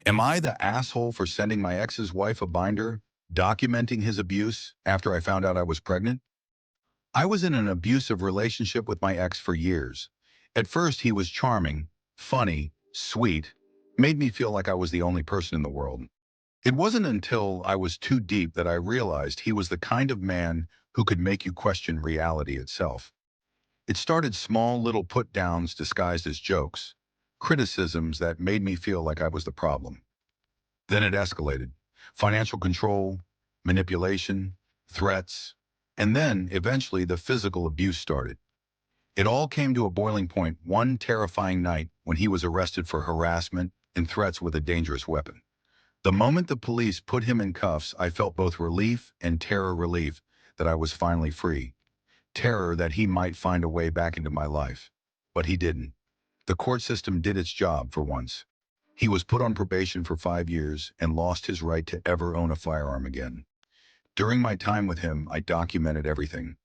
Am I the asshole for sending my ex's wife a binder, documenting his abuse after I found out I was pregnant? I was in an abusive relationship with my ex for years. At first, he was charming, funny, sweet, made me feel like I was the only person in the world. It wasn't until I was too deep that I realized he was the kind of man who could make you question reality itself. It started small little put-downs disguised as jokes, criticisms that made me feel like I was the problem. Then it escalated. Financial control, manipulation, threats, and then eventually the physical abuse started. It all came to a boiling point one terrifying night when he was arrested for harassment and threats with a dangerous weapon. The moment the police put him in cuffs, I felt both relief and terror relief that I was finally free. Terror that he might find a way back into my life. But he didn't. The court system did its job for once. He was put on probation for 5 years and lost his right to ever own a firearm again. During my time with him, I documented everything.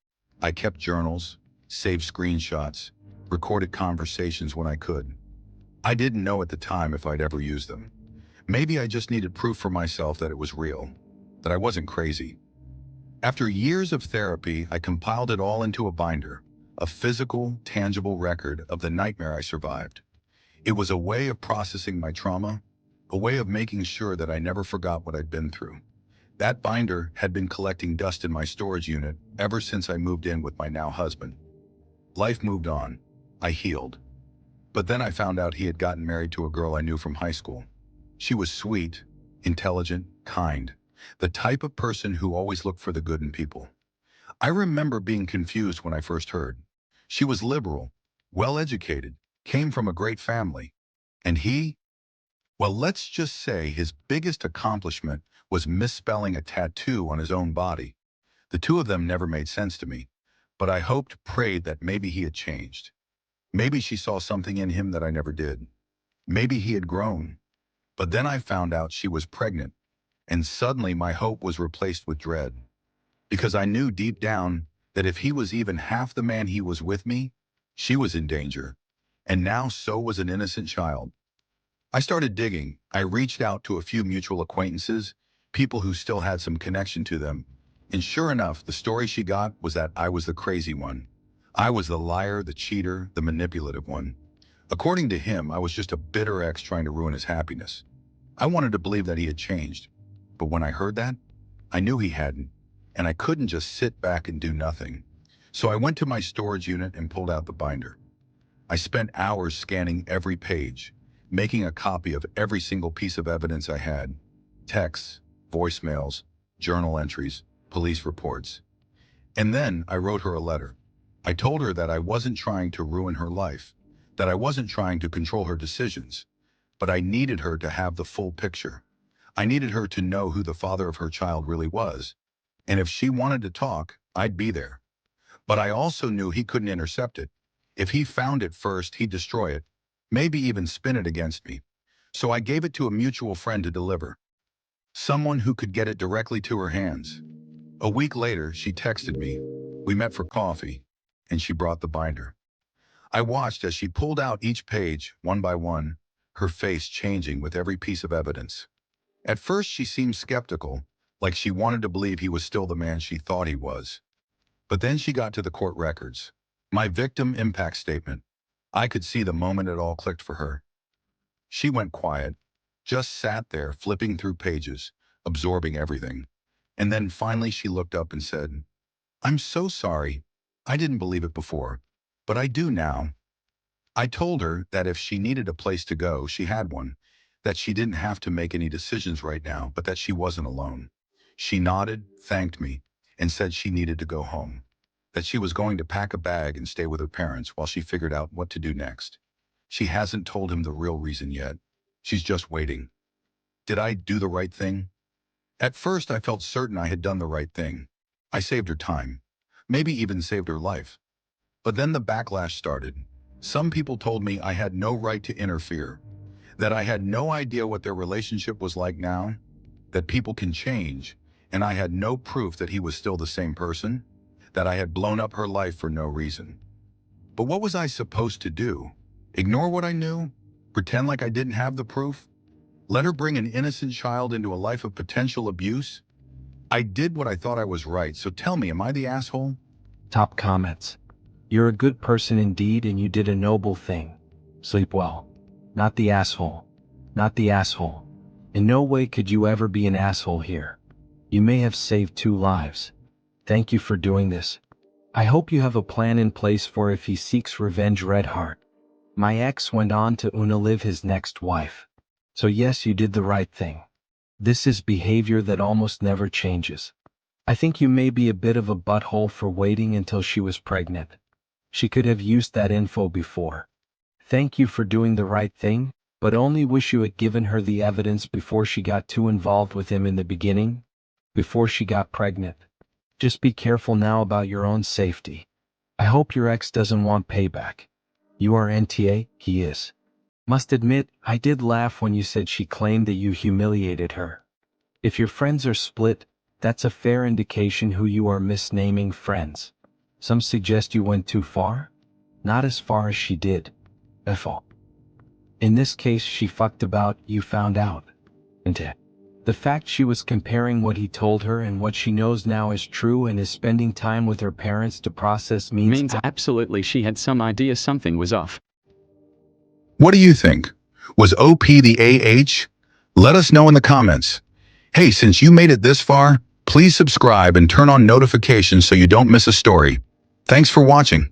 I kept journals, saved screenshots, recorded conversations when I could. I didn't know at the time if I'd ever use them. Maybe I just needed proof for myself that it was real, that I wasn't crazy. After years of therapy, I compiled it all into a binder, a physical, tangible record of the nightmare I survived. It was a way of processing my trauma, a way of making sure that I never forgot what I'd been through. That binder had been collecting dust in my storage unit ever since I moved in with my now husband. Life moved on. I healed. But then I found out he had gotten married to a girl I knew from high school. She was sweet, intelligent, kind, the type of person who always looked for the good in people. I remember being confused when I first heard. She was liberal, well-educated, came from a great family. And he, well, let's just say his biggest accomplishment was misspelling a tattoo on his own body. The two of them never made sense to me, but I hoped, prayed that maybe he had changed. Maybe she saw something in him that I never did. Maybe he had grown. But then I found out she was pregnant, and suddenly my hope was replaced with dread. Because I knew deep down that if he was even half the man he was with me, she was in danger. And now so was an innocent child. I started digging. I reached out to a few mutual acquaintances, people who still had some connection to them. And sure enough, the story she got was that I was the crazy one. I was the liar, the cheater, the manipulative one. According to him, I was just a bitter ex trying to ruin his happiness. I wanted to believe that he had changed. But when I heard that, I knew he hadn't. And I couldn't just sit back and do nothing. So I went to my storage unit and pulled out the binder. I spent hours scanning every page, making a copy of every single piece of evidence I had. Texts, voicemails, journal entries, police reports. And then I wrote her a letter. I told her that I wasn't trying to ruin her life, that I wasn't trying to control her decisions, but I needed her to have the full picture. I needed her to know who the father of her child really was. And if she wanted to talk, I'd be there. But I also knew he couldn't intercept it. If he found it first, he'd destroy it, maybe even spin it against me. So I gave it to a mutual friend to deliver, someone who could get it directly to her hands. A week later, she texted me. We met for coffee, and she brought the binder. I watched as she pulled out each page, one by one, her face changing with every piece of evidence. At first, she seemed skeptical, like she wanted to believe he was still the man she thought he was. But then she got to the court records. My victim impact statement. I could see the moment it all clicked for her. She went quiet, just sat there flipping through pages, absorbing everything. And then finally she looked up and said, "I'm so sorry. I didn't believe it before, but I do now." I told her that if she needed a place to go, she had one, that she didn't have to make any decisions right now, but that she wasn't alone. She nodded, thanked me, and said she needed to go home, that she was going to pack a bag and stay with her parents while she figured out what to do next. She hasn't told him the real reason yet. She's just waiting. Did I do the right thing? At first, I felt certain I had done the right thing. I saved her time, maybe even saved her life. But then the backlash started. Some people told me I had no right to interfere, that I had no idea what their relationship was like now, that people can change, and I had no proof that he was still the same person, that I had blown up her life for no reason. But what was I supposed to do? Ignore what I knew? Pretend like I didn't have the proof? Let her bring an innocent child into a life of potential abuse? I did what I thought I was right, so tell me, am I the asshole? Top comments. You're a good person indeed and you did a noble thing. Sleep well. Not the asshole. Not the asshole. In no way could you ever be an asshole here. You may have saved 2 lives. Thank you for doing this. I hope you have a plan in place for if he seeks revenge. Red heart. My ex went on to live his next wife. So yes, you did the right thing. This is behavior that almost never changes. I think you may be a bit of a butthole for waiting until she was pregnant. She could have used that info before. Thank you for doing the right thing, but only wish you had given her the evidence before she got too involved with him in the beginning, before she got pregnant. Just be careful now about your own safety. I hope your ex doesn't want payback. You are NTA, he is. Must admit, I did laugh when you said she claimed that you humiliated her. If your friends are split, that's a fair indication who you are misnaming friends. Some suggest you went too far? Not as far as she did. F.O. In this case she fucked about, you found out. And the fact she was comparing what he told her and what she knows now is true and is spending time with her parents to process means Absolutely she had some idea something was off. What do you think? Was OP the AH? Let us know in the comments. Hey, since you made it this far, please subscribe and turn on notifications so you don't miss a story. Thanks for watching.